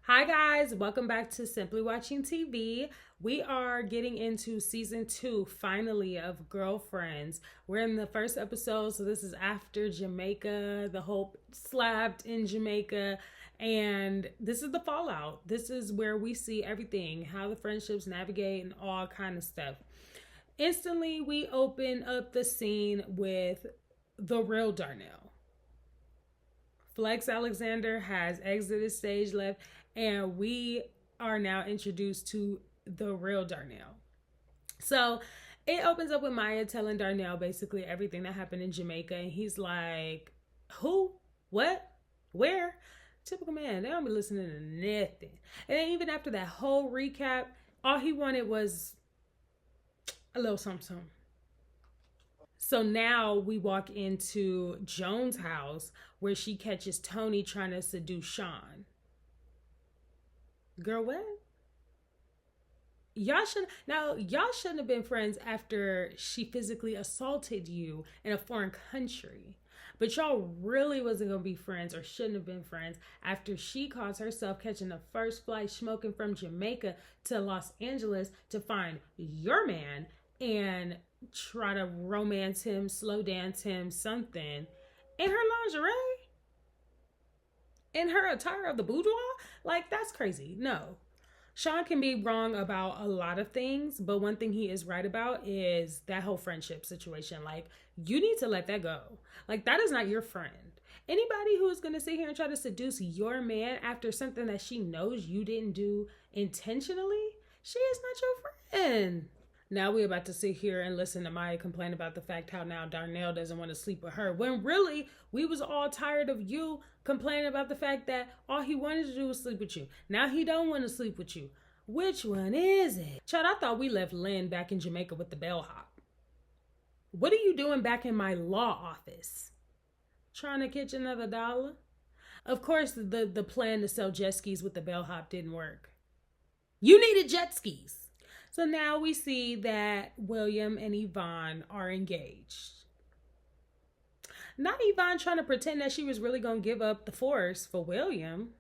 Hi guys, welcome back to Simply Watching TV. We are getting into season 2 finally of Girlfriends. We're in the first episode, so this is after Jamaica, the Hope slapped in Jamaica, and this is the fallout. This is where we see everything, how the friendships navigate and all kind of stuff. Instantly, we open up the scene with the real Darnell. Flex Alexander has exited stage left, and we are now introduced to the real Darnell. So it opens up with Maya telling Darnell basically everything that happened in Jamaica, and he's like, "Who? What? Where?" Typical man. They don't be listening to nothing. And then even after that whole recap, all he wanted was a little something, something. So now we walk into Joan's house where she catches Toni trying to seduce Sean. Girl, what? Y'all shouldn't have been friends after she physically assaulted you in a foreign country. But y'all really wasn't gonna be friends, or shouldn't have been friends, after she caused herself catching the first flight smoking from Jamaica to Los Angeles to find your man and try to romance him, slow dance him, something, in her lingerie, in her attire of the boudoir. Like, that's crazy. No. Sean can be wrong about a lot of things, but one thing he is right about is that whole friendship situation. Like, you need to let that go. Like, that is not your friend. Anybody who is going to sit here and try to seduce your man after something that she knows you didn't do intentionally, she is not your friend. Now we're about to sit here and listen to Maya complain about the fact how now Darnell doesn't want to sleep with her, when really we was all tired of you complaining about the fact that all he wanted to do was sleep with you. Now he don't want to sleep with you. Which one is it? Chad, I thought we left Lynn back in Jamaica with the bellhop. What are you doing back in my law office? Trying to catch another dollar? Of course, the plan to sell jet skis with the bellhop didn't work. You needed jet skis. So now we see that William and Yvonne are engaged. Not Yvonne trying to pretend that she was really going to give up the force for William.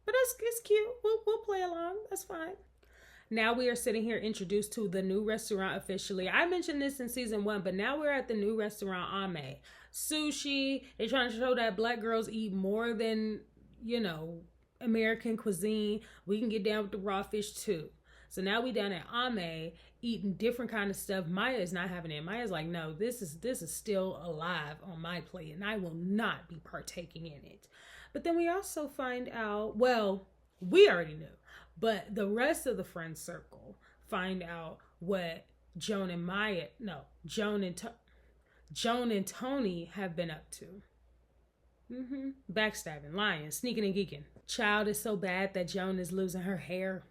But it's cute. We'll play along. That's fine. Now we are sitting here introduced to the new restaurant officially. I mentioned this in season 1, but now we're at the new restaurant, Ame. Sushi. They're trying to show that black girls eat more than, American cuisine. We can get down with the raw fish too. So now we down at Ame eating different kind of stuff. Maya is not having it. Maya's like, no, this is still alive on my plate, and I will not be partaking in it. But then we also find out, well, we already knew, but the rest of the friend circle find out what Joan and Toni have been up to. Backstabbing, lying, sneaking and geeking. Child is so bad that Joan is losing her hair.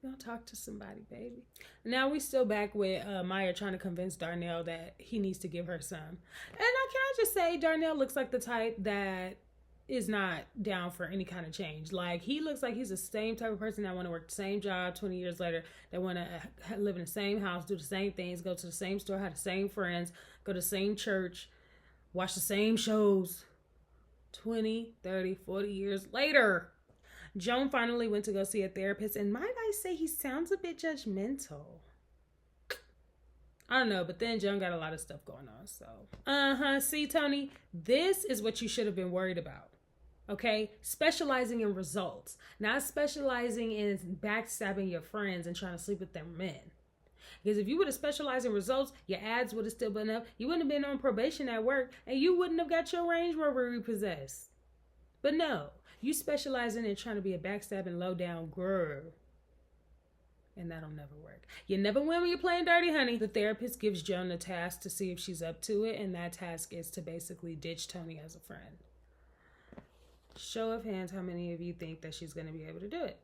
Don't talk to somebody, baby. Now we still back with Maya trying to convince Darnell that he needs to give her some. And can I just say, Darnell looks like the type that is not down for any kind of change. Like, he looks like he's the same type of person that want to work the same job 20 years later, that want to live in the same house, do the same things, go to the same store, have the same friends, go to the same church, watch the same shows 20, 30, 40 years later. Joan finally went to go see a therapist, and might I say he sounds a bit judgmental. I don't know, but then Joan got a lot of stuff going on, so. See, Toni, this is what you should have been worried about, okay? Specializing in results, not specializing in backstabbing your friends and trying to sleep with their men. Because if you would have specialized in results, your ads would have still been up, you wouldn't have been on probation at work, and you wouldn't have got your Range Rover repossessed. But no. You specializing in trying to be a backstabbing, low-down girl. And that'll never work. You never win when you're playing dirty, honey. The therapist gives Joan a task to see if she's up to it, and that task is to basically ditch Toni as a friend. Show of hands, how many of you think that she's going to be able to do it?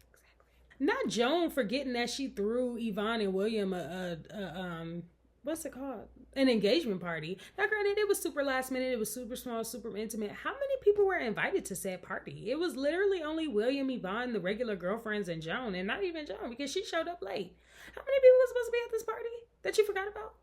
Exactly. Not Joan forgetting that she threw Yvonne and William what's it called? An engagement party. Now, granted, it was super last minute. It was super small, super intimate. How many people were invited to said party? It was literally only William, Yvonne, the regular girlfriends, and Joan, and not even Joan, because she showed up late. How many people were supposed to be at this party that you forgot about?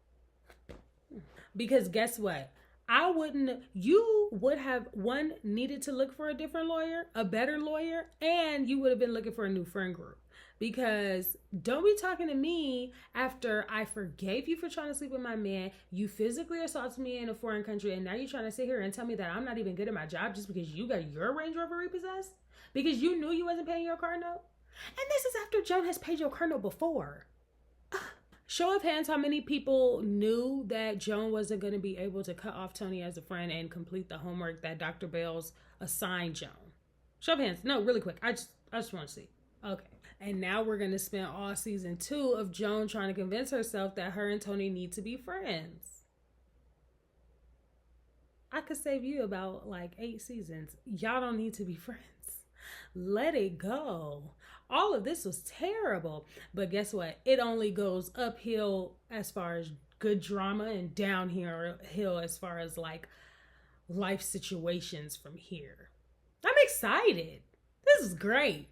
Because guess what? I wouldn't, you would have one needed to look for a different lawyer, a better lawyer, and you would have been looking for a new friend group. Because don't be talking to me after I forgave you for trying to sleep with my man. You physically assaulted me in a foreign country, and now you're trying to sit here and tell me that I'm not even good at my job just because you got your Range Rover repossessed? Because you knew you wasn't paying your car note? And this is after Joan has paid your car note before. Show of hands, how many people knew that Joan wasn't going to be able to cut off Toni as a friend and complete the homework that Dr. Bales assigned Joan? Show of hands. No, really quick. I just want to see. Okay. And now we're going to spend all season 2 of Joan trying to convince herself that her and Toni need to be friends. I could save you about like 8 seasons. Y'all don't need to be friends. Let it go. All of this was terrible. But guess what? It only goes uphill as far as good drama and downhill as far as like life situations from here. I'm excited. This is great.